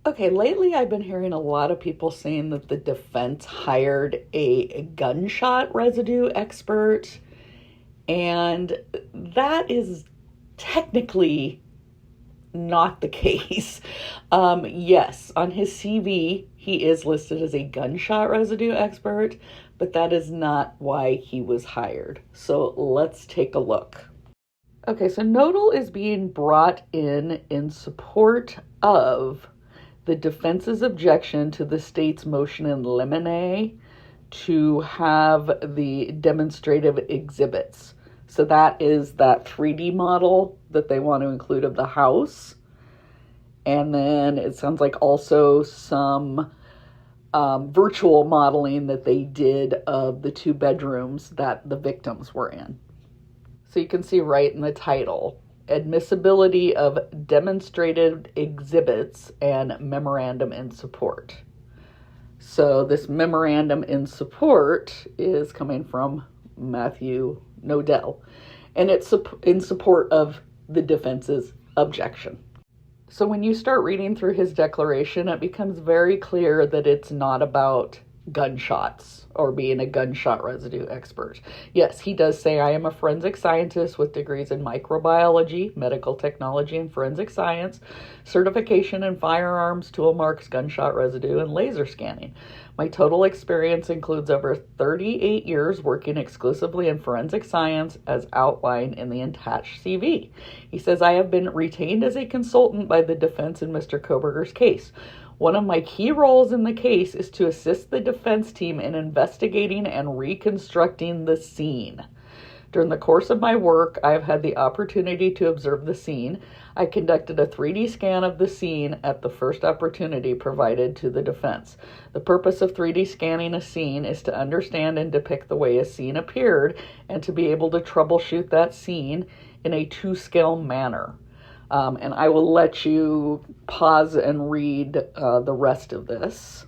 Okay, lately I've been hearing a lot of people saying that the defense hired a gunshot residue expert, and that is technically not the case. Yes, on his CV, he is listed as a gunshot residue expert, but that is not why he was hired. So let's take a look. Okay, so Nodal is being brought in support of the defense's objection to the state's motion in limine to have the demonstrative exhibits. So that is that 3D model that they want to include of the house. And then it sounds like also some virtual modeling that they did of the 2 bedrooms that the victims were in. So you can see right in the title, admissibility of demonstrated exhibits and memorandum in support. So this memorandum in support is coming from Matthew Nodal, and it's in support of the defense's objection. So when you start reading through his declaration, it becomes very clear that it's not about gunshots or being a gunshot residue expert. Yes, he does say, I am a forensic scientist with degrees in microbiology, medical technology, and forensic science, certification in firearms, tool marks, gunshot residue, and laser scanning. My total experience includes over 38 years working exclusively in forensic science as outlined in the attached CV. He says, I have been retained as a consultant by the defense in Mr. Koberger's case. One of my key roles in the case is to assist the defense team in investigating and reconstructing the scene. During the course of my work, I have had the opportunity to observe the scene. I conducted a 3D scan of the scene at the first opportunity provided to the defense. The purpose of 3D scanning a scene is to understand and depict the way a scene appeared and to be able to troubleshoot that scene in a 2-scale manner. And I will let you pause and read the rest of this.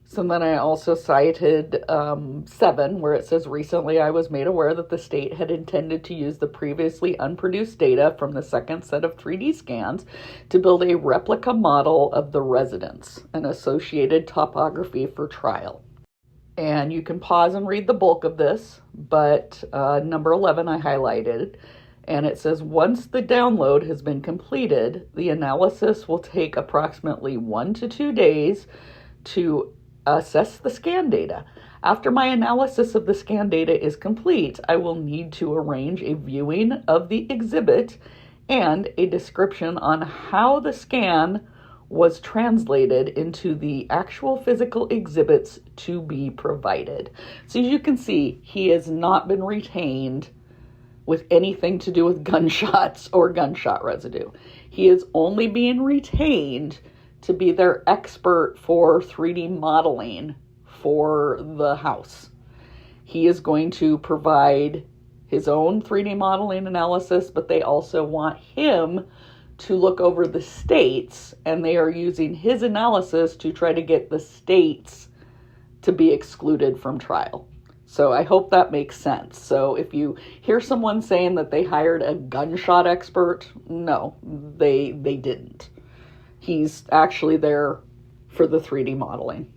So then I also cited 7, where it says, recently I was made aware that the state had intended to use the previously unproduced data from the second set of 3D scans to build a replica model of the residence and associated topography for trial. And you can pause and read the bulk of this, but number 11 I highlighted. And it says, once the download has been completed, the analysis will take approximately 1 to 2 days to assess the scan data. After my analysis of the scan data is complete, I will need to arrange a viewing of the exhibit and a description on how the scan was translated into the actual physical exhibits to be provided. So as you can see, he has not been retained with anything to do with gunshots or gunshot residue. He is only being retained to be their expert for 3D modeling for the house. He is going to provide his own 3D modeling analysis, but they also want him to look over the states, and they are using his analysis to try to get the states to be excluded from trial. So I hope that makes sense. So if you hear someone saying that they hired a gunshot expert, no, they didn't. He's actually there for the 3D modeling.